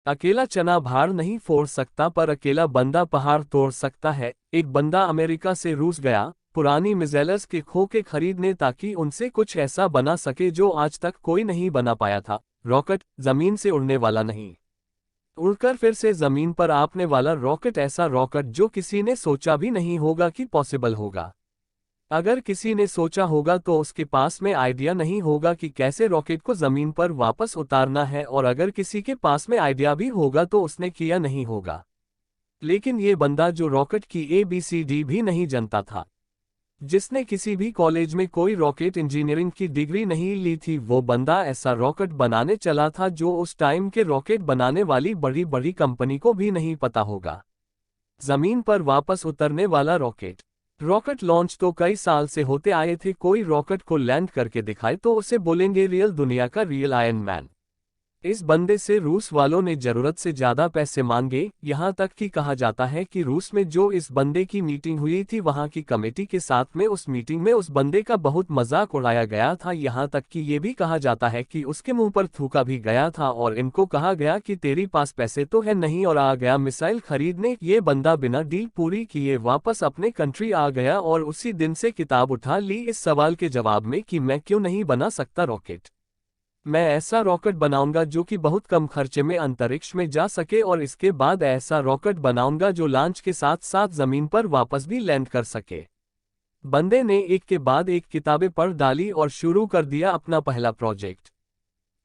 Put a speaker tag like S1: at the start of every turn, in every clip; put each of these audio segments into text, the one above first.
S1: अकेला चना भार नहीं फोड़ सकता पर अकेला बंदा पहाड़ तोड़ सकता है। एक बंदा अमेरिका से रूस गया पुरानी मिसाइल्स के खोखे खरीदने ताकि उनसे कुछ ऐसा बना सके जो आज तक कोई नहीं बना पाया था। रॉकेट, जमीन से उड़ने वाला नहीं, उड़कर फिर से जमीन पर आपने वाला रॉकेट। ऐसा रॉकेट जो किसी ने सोचा भी नहीं होगा कि पॉसिबल होगा। अगर किसी ने सोचा होगा तो उसके पास में आइडिया नहीं होगा कि कैसे रॉकेट को जमीन पर वापस उतारना है, और अगर किसी के पास में आइडिया भी होगा तो उसने किया नहीं होगा। लेकिन ये बंदा जो रॉकेट की ABCD भी नहीं जानता था, जिसने किसी भी कॉलेज में कोई रॉकेट इंजीनियरिंग की डिग्री नहीं ली थी, वो बंदा ऐसा रॉकेट बनाने चला था जो उस टाइम के रॉकेट बनाने वाली बड़ी बड़ी कंपनी को भी नहीं पता होगा। जमीन पर वापस उतरने वाला रॉकेट। रॉकेट लॉन्च तो कई साल से होते आए थे, कोई रॉकेट को लैंड करके दिखाए तो उसे बोलेंगे रियल दुनिया का रियल आयरन मैन। इस बंदे से रूस वालों ने जरूरत से ज्यादा पैसे मांगे, यहाँ तक कि कहा जाता है कि रूस में जो इस बंदे की मीटिंग हुई थी वहाँ की कमेटी के साथ में उस मीटिंग में उस बंदे का बहुत मजाक उड़ाया गया था। यहाँ तक कि ये भी कहा जाता है कि उसके मुंह पर थूका भी गया था और इनको कहा गया कि तेरी पास पैसे तो है नहीं, और आ गया मिसाइल खरीदने। ये बंदा बिना डील पूरी किए वापस अपने कंट्री आ गया और उसी दिन से किताब उठा ली इस सवाल के जवाब में कि मैं क्यों नहीं बना सकता रॉकेट। मैं ऐसा रॉकेट बनाऊंगा जो कि बहुत कम खर्चे में अंतरिक्ष में जा सके, और इसके बाद ऐसा रॉकेट बनाऊंगा जो लॉन्च के साथ साथ जमीन पर वापस भी लैंड कर सके। बंदे ने एक के बाद एक किताबें पढ़ डाली और शुरू कर दिया अपना पहला प्रोजेक्ट।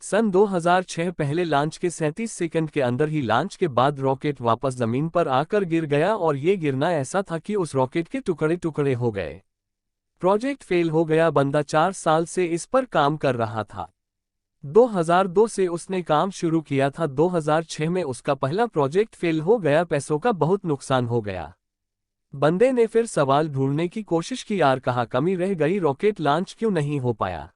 S1: सन 2006 पहले लॉन्च के 37 सेकंड के अंदर ही लॉन्च के बाद रॉकेट वापस जमीन पर आकर गिर गया, और ये गिरना ऐसा था कि उस रॉकेट के टुकड़े टुकड़े हो गए। प्रोजेक्ट फेल हो गया। बंदा 4 साल से इस पर काम कर रहा था। 2002 से उसने काम शुरू किया था, 2006 में उसका पहला प्रोजेक्ट फेल हो गया, पैसों का बहुत नुकसान हो गया। बंदे ने फिर सवाल ढूंढने की कोशिश की, यार कहाँ कमी रह गई, रॉकेट लॉन्च क्यों नहीं हो पाया।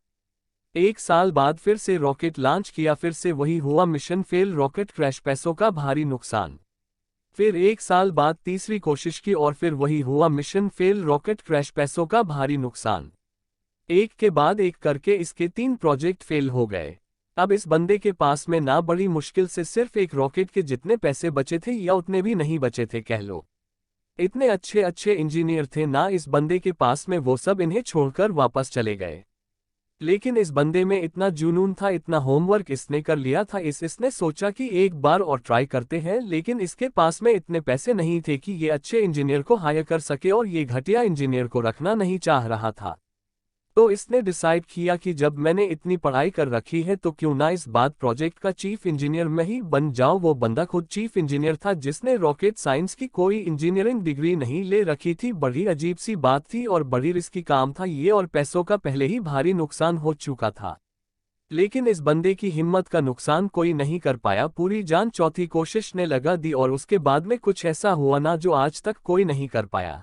S1: 1 साल बाद फिर से रॉकेट लॉन्च किया, फिर से वही हुआ, मिशन फेल, रॉकेट क्रैश, पैसों का भारी नुकसान। फिर 1 साल बाद तीसरी कोशिश की और फिर वही हुआ, मिशन फेल, रॉकेट क्रैश, पैसों का भारी नुकसान। एक के बाद एक करके इसके 3 प्रोजेक्ट फेल हो गए। अब इस बंदे के पास में ना बड़ी मुश्किल से सिर्फ एक रॉकेट के जितने पैसे बचे थे, या उतने भी नहीं बचे थे कह लो। इतने अच्छे अच्छे इंजीनियर थे ना इस बंदे के पास में, वो सब इन्हें छोड़कर वापस चले गए। लेकिन इस बंदे में इतना जुनून था, इतना होमवर्क इसने कर लिया था, इसने सोचा कि एक बार और ट्राई करते हैं। लेकिन इसके पास में इतने पैसे नहीं थे कि ये अच्छे इंजीनियर को हायर कर सके, और ये घटिया इंजीनियर को रखना नहीं चाह रहा था। तो इसने डिसाइड किया कि जब मैंने इतनी पढ़ाई कर रखी है तो क्यों ना इस बात प्रोजेक्ट का चीफ इंजीनियर मैं ही बन जाऊं। वो बंदा खुद चीफ इंजीनियर था जिसने रॉकेट साइंस की कोई इंजीनियरिंग डिग्री नहीं ले रखी थी। बड़ी अजीब सी बात थी और बड़ी रिस्की काम था ये, और पैसों का पहले ही भारी नुकसान हो चुका था। लेकिन इस बंदे की हिम्मत का नुकसान कोई नहीं कर पाया, पूरी जान चौथी कोशिश ने लगा दी, और उसके बाद में कुछ ऐसा हुआ ना जो आज तक कोई नहीं कर पाया।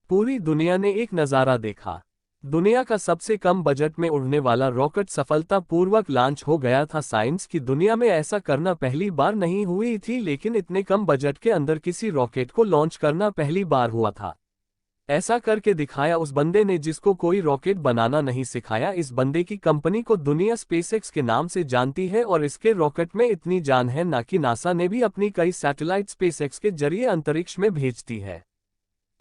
S1: पूरी दुनिया ने एक नज़ारा देखा। दुनिया का सबसे कम बजट में उड़ने वाला रॉकेट सफलतापूर्वक लॉन्च हो गया था। साइंस की दुनिया में ऐसा करना पहली बार नहीं हुई थी, लेकिन इतने कम बजट के अंदर किसी रॉकेट को लॉन्च करना पहली बार हुआ था। ऐसा करके दिखाया उस बंदे ने जिसको कोई रॉकेट बनाना नहीं सिखाया। इस बंदे की कंपनी को दुनिया स्पेसएक्स के नाम से जानती है, और इसके रॉकेट में इतनी जान है ना कि नासा ने भी अपनी कई सैटेलाइट स्पेसएक्स के जरिए अंतरिक्ष में भेजती है।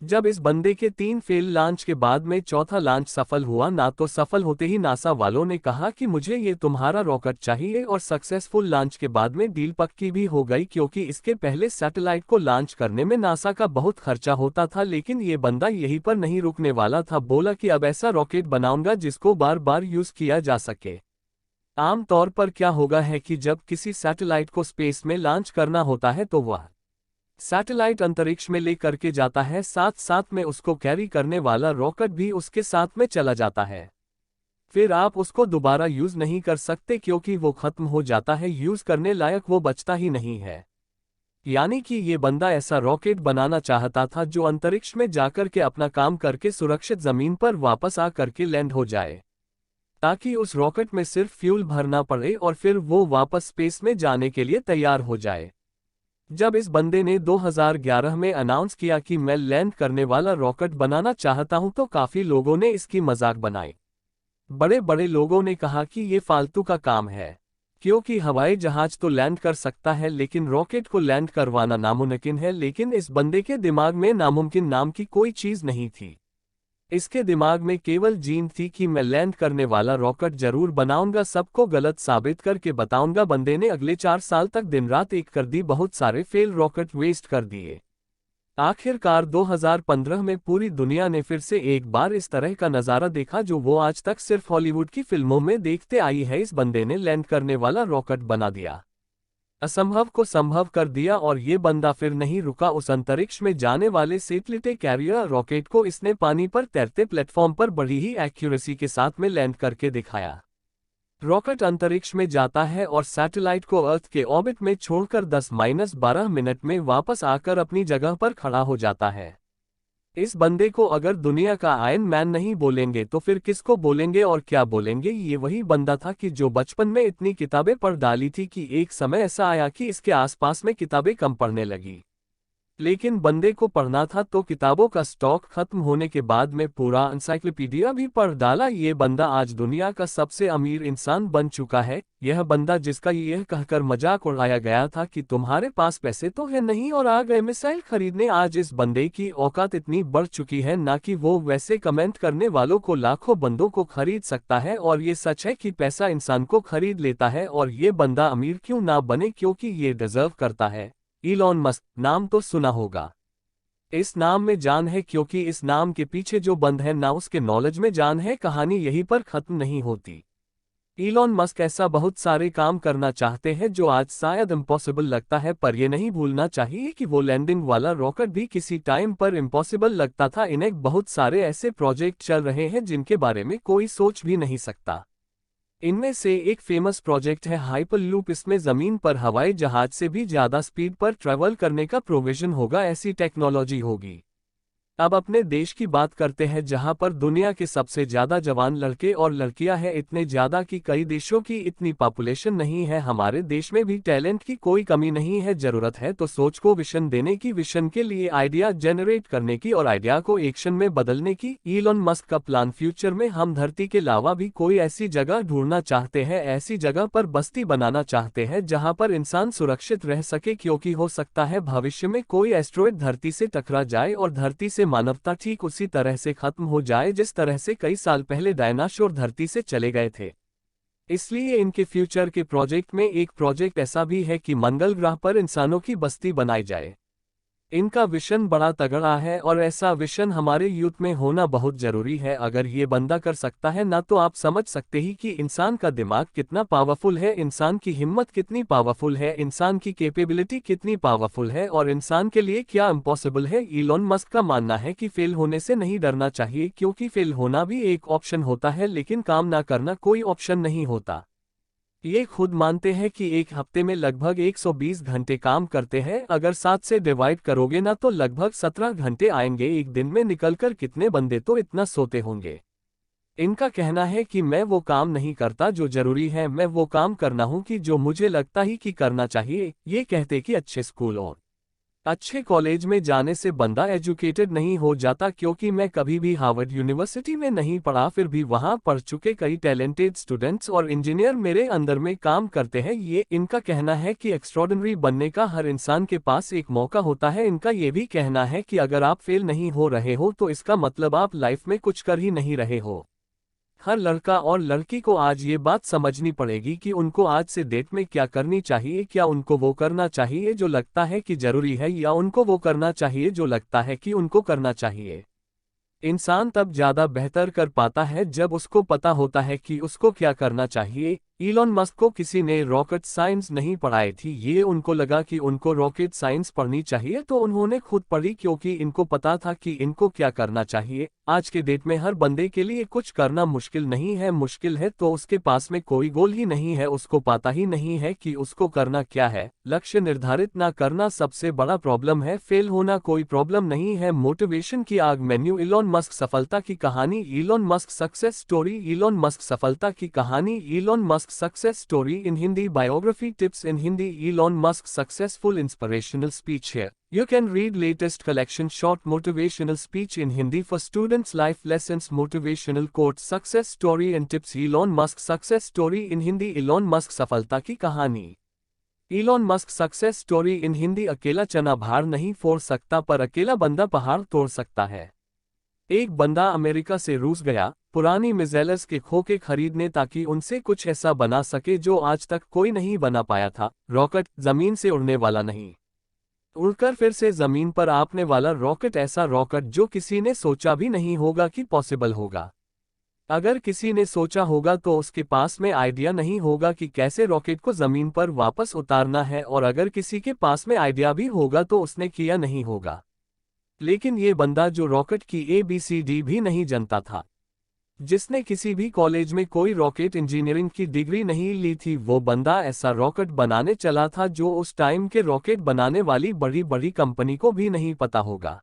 S1: जब इस बंदे के 3 फेल लॉन्च के बाद में चौथा लॉन्च सफल हुआ ना, तो सफल होते ही नासा वालों ने कहा कि मुझे ये तुम्हारा रॉकेट चाहिए, और सक्सेसफुल लॉन्च के बाद में डील पक्की भी हो गई, क्योंकि इसके पहले सैटेलाइट को लॉन्च करने में नासा का बहुत खर्चा होता था। लेकिन ये बंदा यहीं पर नहीं रुकने वाला था, बोला कि अब ऐसा रॉकेट बनाऊंगा जिसको बार बार यूज किया जा सके। आम तौर पर क्या होगा है कि जब किसी सैटेलाइट को स्पेस में लॉन्च करना होता है तो वह सैटेलाइट अंतरिक्ष में ले करके जाता है, साथ साथ में उसको कैरी करने वाला रॉकेट भी उसके साथ में चला जाता है। फिर आप उसको दोबारा यूज नहीं कर सकते क्योंकि वो खत्म हो जाता है, यूज करने लायक वो बचता ही नहीं है। यानी कि ये बंदा ऐसा रॉकेट बनाना चाहता था जो अंतरिक्ष में जाकर के अपना काम करके सुरक्षित जमीन पर वापस आ करके लैंड हो जाए, ताकि उस रॉकेट में सिर्फ फ्यूल भरना पड़े और फिर वो वापस स्पेस में जाने के लिए तैयार हो जाए। जब इस बंदे ने 2011 में अनाउंस किया कि मैं लैंड करने वाला रॉकेट बनाना चाहता हूं, तो काफी लोगों ने इसकी मजाक बनाई। बड़े बड़े लोगों ने कहा कि ये फालतू का काम है, क्योंकि हवाई जहाज तो लैंड कर सकता है लेकिन रॉकेट को लैंड करवाना नामुमकिन है। लेकिन इस बंदे के दिमाग में नामुमकिन नाम की कोई चीज नहीं थी। इसके दिमाग में केवल जीन थी कि मैं लैंड करने वाला रॉकेट जरूर बनाऊंगा, सबको गलत साबित करके बताऊंगा। बंदे ने अगले 4 साल तक दिन रात एक कर दी, बहुत सारे फेल रॉकेट वेस्ट कर दिए। आखिरकार 2015 में पूरी दुनिया ने फिर से एक बार इस तरह का नज़ारा देखा जो वो आज तक सिर्फ हॉलीवुड की फिल्मों में देखते आई है। इस बंदे ने लैंड करने वाला रॉकेट बना दिया, असंभव को संभव कर दिया। और ये बंदा फिर नहीं रुका, उस अंतरिक्ष में जाने वाले सैटेलाइट कैरियर रॉकेट को इसने पानी पर तैरते प्लेटफॉर्म पर बड़ी ही एक्यूरेसी के साथ में लैंड करके दिखाया। रॉकेट अंतरिक्ष में जाता है और सैटेलाइट को अर्थ के ऑर्बिट में छोड़कर 10-12 मिनट में वापस आकर अपनी जगह पर खड़ा हो जाता है। इस बंदे को अगर दुनिया का आयरन मैन नहीं बोलेंगे तो फिर किसको बोलेंगे और क्या बोलेंगे? ये वही बंदा था कि जो बचपन में इतनी किताबें पढ़ डाली थी कि एक समय ऐसा आया कि इसके आसपास में किताबें कम पढ़ने लगी। लेकिन बंदे को पढ़ना था तो किताबों का स्टॉक खत्म होने के बाद में पूरा एनसाइक्लोपीडिया भी पढ़ डाला। ये बंदा आज दुनिया का सबसे अमीर इंसान बन चुका है। यह बंदा जिसका यह कहकर मजाक उड़ाया गया था कि तुम्हारे पास पैसे तो है नहीं और आ गए मिसाइल खरीदने, आज इस बंदे की औकात इतनी बढ़ चुकी है ना कि वो वैसे कमेंट करने वालों को लाखों बंदों को खरीद सकता है। और ये सच है कि पैसा इंसान को खरीद लेता है। और ये बंदा अमीर क्यों ना बने, क्योंकि ये डिजर्व करता है। इलॉन मस्क नाम तो सुना होगा, इस नाम में जान है, क्योंकि इस नाम के पीछे जो बंद है ना उसके नॉलेज में जान है। कहानी यहीं पर खत्म नहीं होती। इलॉन मस्क ऐसा बहुत सारे काम करना चाहते हैं जो आज शायद इम्पॉसिबल लगता है, पर यह नहीं भूलना चाहिए कि वो लैंडिंग वाला रॉकेट भी किसी टाइम पर इम्पॉसिबल लगता था। इन्हें बहुत सारे ऐसे प्रोजेक्ट चल रहे हैं जिनके बारे में कोई सोच भी नहीं सकता। इनमें से एक फेमस प्रोजेक्ट है हाइपरलूप। इसमें जमीन पर हवाई जहाज से भी ज्यादा स्पीड पर ट्रैवल करने का प्रोविजन होगा, ऐसी टेक्नोलॉजी होगी। अब अपने देश की बात करते हैं जहां पर दुनिया के सबसे ज्यादा जवान लड़के और लड़कियां हैं, इतने ज्यादा कि कई देशों की इतनी पॉपुलेशन नहीं है। हमारे देश में भी टैलेंट की कोई कमी नहीं है। जरूरत है तो सोच को विजन देने की, विजन के लिए आइडिया जनरेट करने की और आइडिया को एक्शन में बदलने की। इलॉन मस्क का प्लान फ्यूचर में हम धरती के अलावा भी कोई ऐसी जगह ढूंढना चाहते हैं, ऐसी जगह पर बस्ती बनाना चाहते हैं जहां पर इंसान सुरक्षित रह सके, क्योंकि हो सकता है भविष्य में कोई एस्ट्रॉयड धरती से टकरा जाए और धरती से मानवता ठीक उसी तरह से खत्म हो जाए जिस तरह से कई साल पहले डायनासोर धरती से चले गए थे। इसलिए इनके फ्यूचर के प्रोजेक्ट में एक प्रोजेक्ट ऐसा भी है कि मंगल ग्रह पर इंसानों की बस्ती बनाई जाए। इनका विशन बड़ा तगड़ा है और ऐसा विशन हमारे यूथ में होना बहुत जरूरी है। अगर ये बंदा कर सकता है ना तो आप समझ सकते ही कि इंसान का दिमाग कितना पावरफुल है, इंसान की हिम्मत कितनी पावरफुल है, इंसान की कैपेबिलिटी कितनी पावरफुल है और इंसान के लिए क्या इम्पॉसिबल है। इलॉन मस्क का मानना है कि फेल होने से नहीं डरना चाहिए, क्योंकि फेल होना भी एक ऑप्शन होता है, लेकिन काम ना करना कोई ऑप्शन नहीं होता। ये खुद मानते हैं कि एक हफ्ते में लगभग 120 घंटे काम करते हैं। अगर 7 से डिवाइड करोगे ना तो लगभग 17 घंटे आएंगे। एक दिन में निकलकर कितने बंदे तो इतना सोते होंगे। इनका कहना है कि मैं वो काम नहीं करता जो जरूरी है, मैं वो काम करना हूं कि जो मुझे लगता ही कि करना चाहिए। ये कहते कि अच्छे स्कूल और अच्छे कॉलेज में जाने से बंदा एजुकेटेड नहीं हो जाता, क्योंकि मैं कभी भी हार्वर्ड यूनिवर्सिटी में नहीं पढ़ा, फिर भी वहां पढ़ चुके कई टैलेंटेड स्टूडेंट्स और इंजीनियर मेरे अंदर में काम करते हैं। ये इनका कहना है कि एक्स्ट्रॉर्डिनरी बनने का हर इंसान के पास एक मौका होता है। इनका ये भी कहना है कि अगर आप फेल नहीं हो रहे हो तो इसका मतलब आप लाइफ में कुछ कर ही नहीं रहे हो। हर लड़का और लड़की को आज ये बात समझनी पड़ेगी कि उनको आज से डेट में क्या करनी चाहिए। क्या उनको वो करना चाहिए जो लगता है कि जरूरी है, या उनको वो करना चाहिए जो लगता है कि उनको करना चाहिए। इंसान तब ज्यादा बेहतर कर पाता है जब उसको पता होता है कि उसको क्या करना चाहिए। इलॉन मस्क को किसी ने रॉकेट साइंस नहीं पढ़ाई थी, ये उनको लगा कि उनको रॉकेट साइंस पढ़नी चाहिए तो उन्होंने खुद पढ़ी, क्योंकि इनको पता था कि इनको क्या करना चाहिए। आज के डेट में हर बंदे के लिए कुछ करना मुश्किल नहीं है, मुश्किल है तो उसके पास में कोई गोल ही नहीं है, उसको पता ही नहीं है कि उसको करना क्या है। लक्ष्य निर्धारित ना करना सबसे बड़ा प्रॉब्लम है। फेल होना कोई प्रॉब्लम नहीं है। मोटिवेशन की आग मेन्यू। इलॉन मस्क सफलता की कहानी। Elon Musk success story. Elon Musk सफलता की कहानी। Elon Musk Musk success story in Hindi. Biography tips in Hindi. Elon Musk successful inspirational speech here. You can read latest collection short motivational speech in Hindi for students. Life lessons, motivational quotes, success story and tips. Elon Musk success story in Hindi. Elon Musk सफलता की कहानी. Elon Musk success story in Hindi. अकेला चना भार नहीं फोड़ सकता पर अकेला बंदा पहाड़ तोड़ सकता है. एक बंदा अमेरिका से रूस गया पुरानी मिसाइल्स के खोखे खरीदने ताकि उनसे कुछ ऐसा बना सके जो आज तक कोई नहीं बना पाया था. रॉकेट, जमीन से उड़ने वाला नहीं, उड़कर फिर से जमीन पर आपने वाला रॉकेट. ऐसा रॉकेट जो किसी ने सोचा भी नहीं होगा कि पॉसिबल होगा. अगर किसी ने सोचा होगा तो उसके पास में आइडिया नहीं होगा कि कैसे रॉकेट को जमीन पर वापस उतारना है, और अगर किसी के पास में आइडिया भी होगा तो उसने किया नहीं होगा. लेकिन ये बंदा जो रॉकेट की ABCD भी नहीं जानता था, जिसने किसी भी कॉलेज में कोई रॉकेट इंजीनियरिंग की डिग्री नहीं ली थी, वो बंदा ऐसा रॉकेट बनाने चला था जो उस टाइम के रॉकेट बनाने वाली बड़ी बड़ी कंपनी को भी नहीं पता होगा.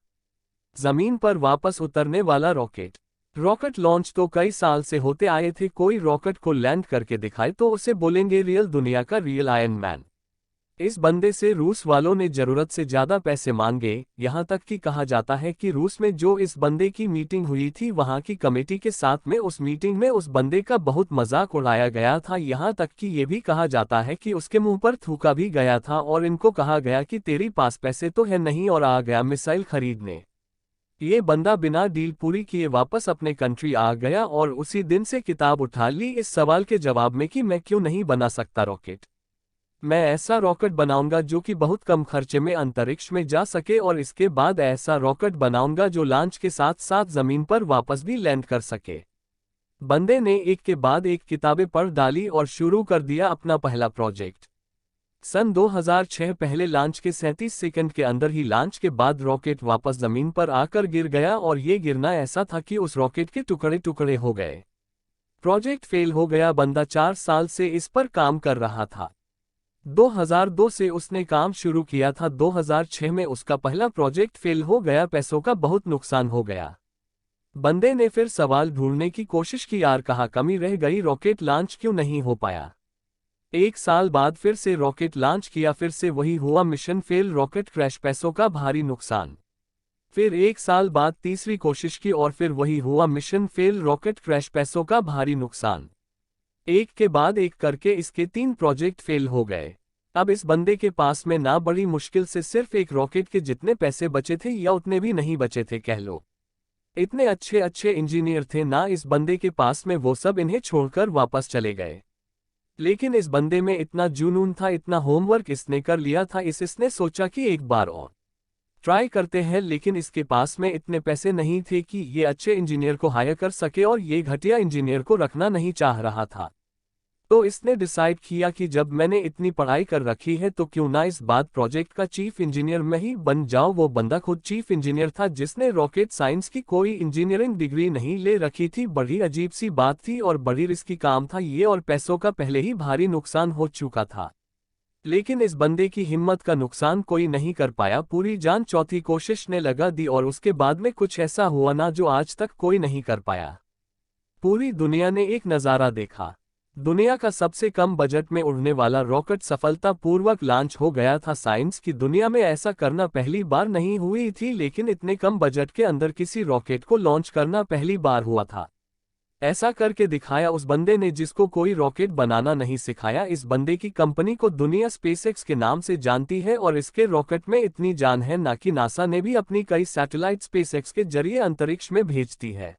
S1: जमीन पर वापस उतरने वाला रॉकेट. रॉकेट लॉन्च तो कई साल से होते आए थे. कोई रॉकेट को लैंड करके दिखाए तो उसे बोलेंगे रियल दुनिया का रियल आयरन मैन. इस बंदे से रूस वालों ने जरूरत से ज्यादा पैसे मांगे. यहाँ तक कि कहा जाता है कि रूस में जो इस बंदे की मीटिंग हुई थी वहाँ की कमेटी के साथ में उस मीटिंग में उस बंदे का बहुत मजाक उड़ाया गया था. यहाँ तक कि ये भी कहा जाता है कि उसके मुंह पर थूका भी गया था और इनको कहा गया कि तेरी पास पैसे तो है नहीं, और आ गया मिसाइल खरीदने. ये बंदा बिना डील पूरी किए वापस अपने कंट्री आ गया और उसी दिन से किताब उठा ली इस सवाल के जवाब में कि मैं क्यों नहीं बना सकता रॉकेट. मैं ऐसा रॉकेट बनाऊंगा जो कि बहुत कम खर्चे में अंतरिक्ष में जा सके, और इसके बाद ऐसा रॉकेट बनाऊंगा जो लॉन्च के साथ साथ जमीन पर वापस भी लैंड कर सके. बंदे ने एक के बाद एक किताबें पढ़ डाली और शुरू कर दिया अपना पहला प्रोजेक्ट. सन 2006 पहले लॉन्च के 37 सेकंड के अंदर ही लॉन्च के बाद रॉकेट वापस जमीन पर आकर गिर गया, और ये गिरना ऐसा था कि उस रॉकेट के टुकड़े टुकड़े हो गए. प्रोजेक्ट फेल हो गया. बंदा 4 साल से इस पर काम कर रहा था. 2002 से उसने काम शुरू किया था. 2006 में उसका पहला प्रोजेक्ट फेल हो गया. पैसों का बहुत नुकसान हो गया. बंदे ने फिर सवाल ढूंढने की कोशिश की, यार कहाँ कमी रह गई, रॉकेट लॉन्च क्यों नहीं हो पाया. 1 साल बाद फिर से रॉकेट लॉन्च किया, फिर से वही हुआ, मिशन फेल, रॉकेट क्रैश, पैसों का भारी नुकसान. फिर 1 साल बाद तीसरी कोशिश की और फिर वही हुआ, मिशन फेल, रॉकेट क्रैश, पैसों का भारी नुकसान. एक के बाद एक करके इसके 3 प्रोजेक्ट फेल हो गए. अब इस बंदे के पास में ना बड़ी मुश्किल से सिर्फ एक रॉकेट के जितने पैसे बचे थे, या उतने भी नहीं बचे थे कह लो. इतने अच्छे अच्छे इंजीनियर थे ना इस बंदे के पास में, वो सब इन्हें छोड़कर वापस चले गए. लेकिन इस बंदे में इतना जुनून था, इतना होमवर्क इसने कर लिया था, इसने सोचा कि एक बार और ट्राई करते हैं. लेकिन इसके पास में इतने पैसे नहीं थे कि ये अच्छे इंजीनियर को हायर कर सके, और ये घटिया इंजीनियर को रखना नहीं चाह रहा था. तो इसने डिसाइड किया कि जब मैंने इतनी पढ़ाई कर रखी है तो क्यों ना इस बात प्रोजेक्ट का चीफ इंजीनियर मैं ही बन जाऊं. वो बंदा खुद चीफ इंजीनियर था जिसने रॉकेट साइंस की कोई इंजीनियरिंग डिग्री नहीं ले रखी थी. बड़ी अजीब सी बात थी और बड़ी रिस्की काम था ये, और पैसों का पहले ही भारी नुकसान हो चुका था. लेकिन इस बंदे की हिम्मत का नुकसान कोई नहीं कर पाया. पूरी जान चौथी कोशिश ने लगा दी, और उसके बाद में कुछ ऐसा हुआ ना जो आज तक कोई नहीं कर पाया. पूरी दुनिया ने एक नज़ारा देखा. दुनिया का सबसे कम बजट में उड़ने वाला रॉकेट सफलतापूर्वक लॉन्च हो गया था. साइंस की दुनिया में ऐसा करना पहली बार नहीं हुई थी, लेकिन इतने कम बजट के अंदर किसी रॉकेट को लॉन्च करना पहली बार हुआ था. ऐसा करके दिखाया उस बंदे ने जिसको कोई रॉकेट बनाना नहीं सिखाया. इस बंदे की कंपनी को दुनिया स्पेसएक्स के नाम से जानती है, और इसके रॉकेट में इतनी जान है ना कि नासा ने भी अपनी कई सैटेलाइट स्पेसएक्स के जरिए अंतरिक्ष में भेजती है.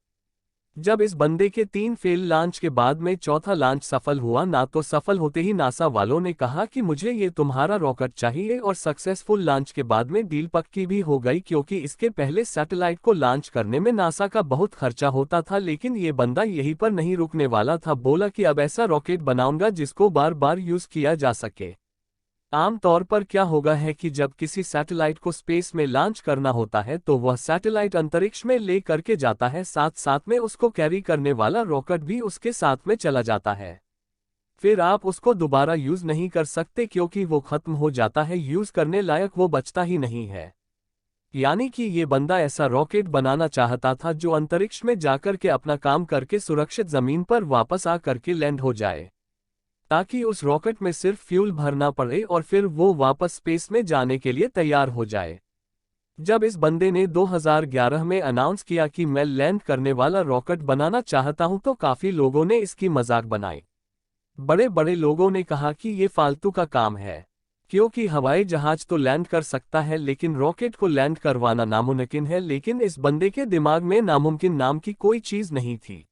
S1: जब इस बंदे के 3 फेल लॉन्च के बाद में चौथा लॉन्च सफल हुआ ना, तो सफल होते ही नासा वालों ने कहा कि मुझे ये तुम्हारा रॉकेट चाहिए, और सक्सेसफुल लॉन्च के बाद में डील पक्की भी हो गई, क्योंकि इसके पहले सैटेलाइट को लॉन्च करने में नासा का बहुत खर्चा होता था. लेकिन ये बंदा यहीं पर नहीं रुकने वाला था. बोला कि अब ऐसा रॉकेट बनाऊंगा जिसको बार बार यूज किया जा सके. आम तौर पर क्या होगा है कि जब किसी सैटेलाइट को स्पेस में लॉन्च करना होता है तो वह सैटेलाइट अंतरिक्ष में ले करके जाता है, साथ साथ में उसको कैरी करने वाला रॉकेट भी उसके साथ में चला जाता है. फिर आप उसको दोबारा यूज नहीं कर सकते क्योंकि वो खत्म हो जाता है, यूज करने लायक वो बचता ही नहीं है. यानी कि ये बंदा ऐसा रॉकेट बनाना चाहता था जो अंतरिक्ष में जाकर के अपना काम करके सुरक्षित जमीन पर वापस आ करके लैंड हो जाए. ताकि उस रॉकेट में सिर्फ फ्यूल भरना पड़े और फिर वो वापस स्पेस में जाने के लिए तैयार हो जाए। जब इस बंदे ने 2011 में अनाउंस किया कि मैं लैंड करने वाला रॉकेट बनाना चाहता हूं तो काफी लोगों ने इसकी मजाक बनाई। बड़े बड़े लोगों ने कहा कि ये फालतू का काम है, क्योंकि हवाई जहाज तो लैंड कर सकता है लेकिन रॉकेट को लैंड करवाना नामुमकिन है। लेकिन इस बंदे के दिमाग में नामुमकिन नाम की कोई चीज नहीं थी।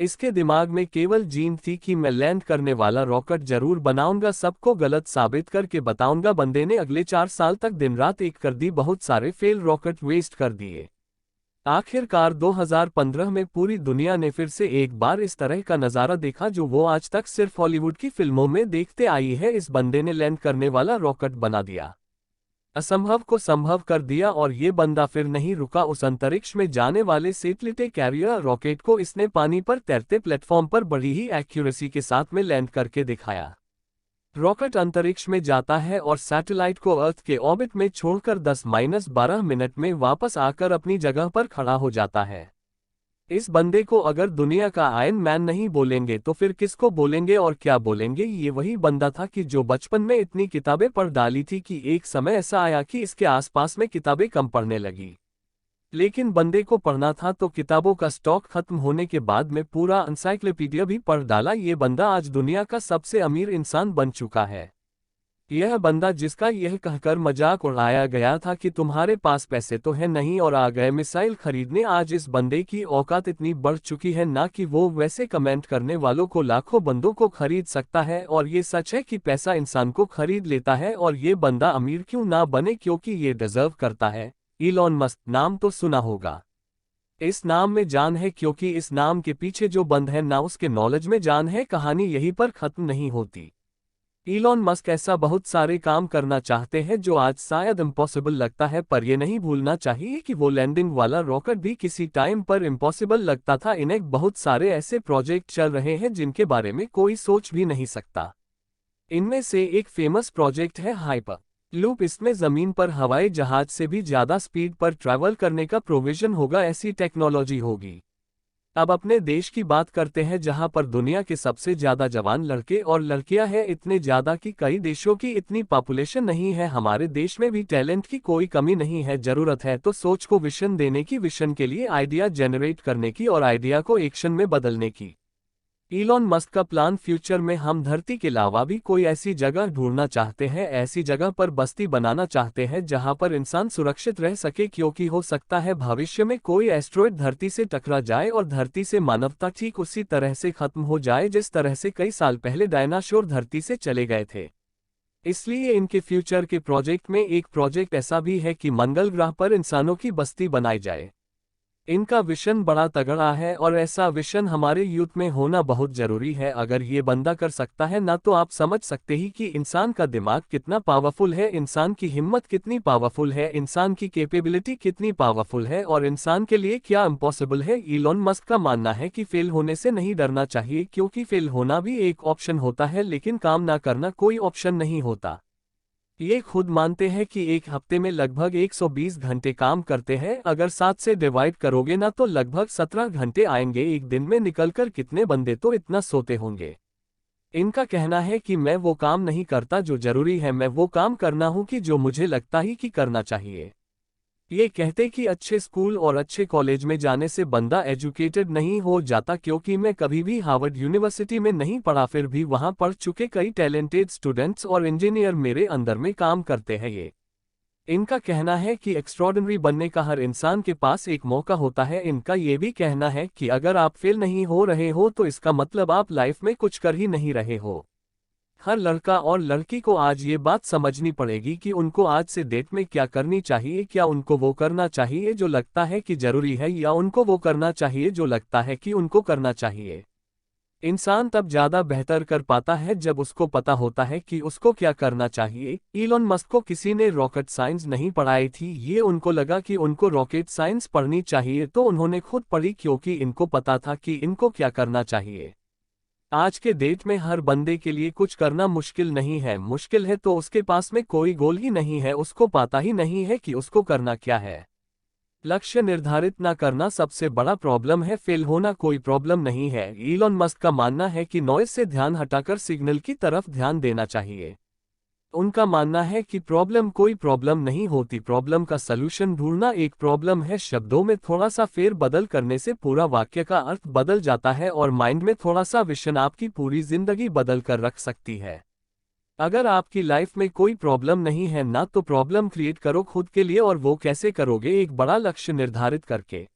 S1: इसके दिमाग में केवल जीन थी कि मैं लैंड करने वाला रॉकेट जरूर बनाऊंगा, सबको गलत साबित करके बताऊंगा। बंदे ने अगले 4 साल तक दिन रात एक कर दी, बहुत सारे फेल रॉकेट वेस्ट कर दिए। आखिरकार 2015 में पूरी दुनिया ने फिर से एक बार इस तरह का नज़ारा देखा जो वो आज तक सिर्फ हॉलीवुड की फिल्मों में देखते आई है। इस बंदे ने लैंड करने वाला रॉकेट बना दिया, असंभव को संभव कर दिया। और ये बंदा फिर नहीं रुका, उस अंतरिक्ष में जाने वाले सैटेलाइट कैरियर रॉकेट को इसने पानी पर तैरते प्लेटफॉर्म पर बड़ी ही एक्यूरेसी के साथ में लैंड करके दिखाया। रॉकेट अंतरिक्ष में जाता है और सैटेलाइट को अर्थ के ऑर्बिट में छोड़कर 10-12 मिनट में वापस आकर अपनी जगह पर खड़ा हो जाता है। इस बंदे को अगर दुनिया का आयरन मैन नहीं बोलेंगे तो फिर किसको बोलेंगे और क्या बोलेंगे? ये वही बंदा था कि जो बचपन में इतनी किताबें पढ़ डाली थी कि एक समय ऐसा आया कि इसके आसपास में किताबें कम पढ़ने लगी। लेकिन बंदे को पढ़ना था तो किताबों का स्टॉक खत्म होने के बाद में पूरा एनसाइक्लोपीडिया भी पढ़ डाला। ये बंदा आज दुनिया का सबसे अमीर इंसान बन चुका है। यह बंदा जिसका यह कहकर मजाक उड़ाया गया था कि तुम्हारे पास पैसे तो है नहीं और आ गए मिसाइल खरीदने, आज इस बंदे की औकात इतनी बढ़ चुकी है ना कि वो वैसे कमेंट करने वालों को लाखों बंदों को खरीद सकता है। और ये सच है कि पैसा इंसान को खरीद लेता है। और ये बंदा अमीर क्यों ना बने, क्योंकि ये डिजर्व करता है। इलॉन मस्क नाम तो सुना होगा, इस नाम में जान है, क्योंकि इस नाम के पीछे जो बंद है ना उसके नॉलेज में जान है। कहानी यहीं पर खत्म नहीं होती। इलॉन मस्क ऐसा बहुत सारे काम करना चाहते हैं जो आज शायद इम्पॉसिबल लगता है, पर यह नहीं भूलना चाहिए कि वो लैंडिंग वाला रॉकेट भी किसी टाइम पर इम्पॉसिबल लगता था। इन्हें बहुत सारे ऐसे प्रोजेक्ट चल रहे हैं जिनके बारे में कोई सोच भी नहीं सकता। इनमें से एक फेमस प्रोजेक्ट है हाइपर लूप। इसमें जमीन पर हवाई जहाज से भी ज्यादा स्पीड पर ट्रैवल करने का प्रोविजन होगा, ऐसी टेक्नोलॉजी होगी। अब अपने देश की बात करते हैं जहां पर दुनिया के सबसे ज्यादा जवान लड़के और लड़कियां हैं, इतने ज्यादा कि कई देशों की इतनी पॉपुलेशन नहीं है। हमारे देश में भी टैलेंट की कोई कमी नहीं है, जरूरत है तो सोच को विजन देने की, विजन के लिए आइडिया जनरेट करने की और आइडिया को एक्शन में बदलने की। इलॉन मस्क का प्लान, फ्यूचर में हम धरती के अलावा भी कोई ऐसी जगह ढूंढना चाहते हैं, ऐसी जगह पर बस्ती बनाना चाहते हैं जहां पर इंसान सुरक्षित रह सके, क्योंकि हो सकता है भविष्य में कोई एस्ट्रॉयड धरती से टकरा जाए और धरती से मानवता ठीक उसी तरह से खत्म हो जाए जिस तरह से कई साल पहले डायनासोर धरती से चले गए थे। इसलिए इनके फ्यूचर के प्रोजेक्ट में एक प्रोजेक्ट ऐसा भी है कि मंगल ग्रह पर इंसानों की बस्ती बनाई जाए। इनका विजन बड़ा तगड़ा है और ऐसा विजन हमारे यूथ में होना बहुत जरूरी है। अगर ये बंदा कर सकता है ना तो आप समझ सकते ही कि इंसान का दिमाग कितना पावरफुल है, इंसान की हिम्मत कितनी पावरफुल है, इंसान की कैपेबिलिटी कितनी पावरफुल है और इंसान के लिए क्या इम्पॉसिबल है। इलॉन मस्क का मानना है कि फेल होने से नहीं डरना चाहिए, क्योंकि फेल होना भी एक ऑप्शन होता है, लेकिन काम ना करना कोई ऑप्शन नहीं होता। ये खुद मानते हैं कि एक हफ्ते में लगभग 120 घंटे काम करते हैं। अगर 7 से डिवाइड करोगे ना तो लगभग 17 घंटे आएंगे। एक दिन में निकलकर कितने बंदे तो इतना सोते होंगे। इनका कहना है कि मैं वो काम नहीं करता जो जरूरी है, मैं वो काम करना हूं कि जो मुझे लगता ही कि करना चाहिए। ये कहते कि अच्छे स्कूल और अच्छे कॉलेज में जाने से बंदा एजुकेटेड नहीं हो जाता, क्योंकि मैं कभी भी हार्वर्ड यूनिवर्सिटी में नहीं पढ़ा, फिर भी वहां पढ़ चुके कई टैलेंटेड स्टूडेंट्स और इंजीनियर मेरे अंदर में काम करते हैं। ये इनका कहना है कि एक्स्ट्रॉर्डिनरी बनने का हर इंसान के पास एक मौका होता है। इनका ये भी कहना है कि अगर आप फेल नहीं हो रहे हो तो इसका मतलब आप लाइफ में कुछ कर ही नहीं रहे हो। हर लड़का और लड़की को आज ये बात समझनी पड़ेगी कि उनको आज से डेट में क्या करनी चाहिए। क्या उनको वो करना चाहिए जो लगता है कि जरूरी है, या उनको वो करना चाहिए जो लगता है कि उनको करना चाहिए। इंसान तब ज्यादा बेहतर कर पाता है जब उसको पता होता है कि उसको क्या करना चाहिए। इलॉन मस्क को किसी ने रॉकेट साइंस नहीं पढ़ाई थी, ये उनको लगा कि उनको रॉकेट साइंस पढ़नी चाहिए तो उन्होंने खुद पढ़ी, क्योंकि इनको पता था कि इनको क्या करना चाहिए। आज के डेट में हर बंदे के लिए कुछ करना मुश्किल नहीं है, मुश्किल है तो उसके पास में कोई गोल ही नहीं है, उसको पता ही नहीं है कि उसको करना क्या है। लक्ष्य निर्धारित न करना सबसे बड़ा प्रॉब्लम है, फेल होना कोई प्रॉब्लम नहीं है। इलॉन मस्क का मानना है कि नॉइज से ध्यान हटाकर सिग्नल की तरफ ध्यान देना चाहिए। उनका मानना है कि प्रॉब्लम कोई प्रॉब्लम नहीं होती, प्रॉब्लम का सलूशन ढूंढना एक प्रॉब्लम है। शब्दों में थोड़ा सा फेर बदल करने से पूरा वाक्य का अर्थ बदल जाता है और माइंड में थोड़ा सा विजन आपकी पूरी जिंदगी बदल कर रख सकती है। अगर आपकी लाइफ में कोई प्रॉब्लम नहीं है ना, तो प्रॉब्लम क्रिएट करो खुद के लिए, और वो कैसे करोगे? एक बड़ा लक्ष्य निर्धारित करके।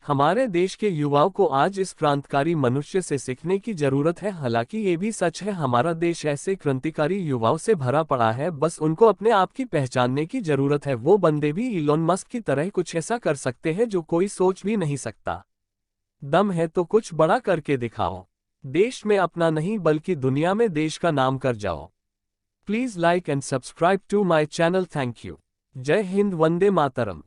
S1: हमारे देश के युवाओं को आज इस क्रांतिकारी मनुष्य से सीखने की जरूरत है। हालांकि ये भी सच है, हमारा देश ऐसे क्रांतिकारी युवाओं से भरा पड़ा है, बस उनको अपने आप की पहचानने की जरूरत है। वो बंदे भी इलॉन मस्क की तरह कुछ ऐसा कर सकते हैं जो कोई सोच भी नहीं सकता। दम है तो कुछ बड़ा करके दिखाओ। देश में अपना नहीं बल्कि दुनिया में देश का नाम कर जाओ। Please like and subscribe to my channel. Thank you. जय हिंद, वंदे मातरम।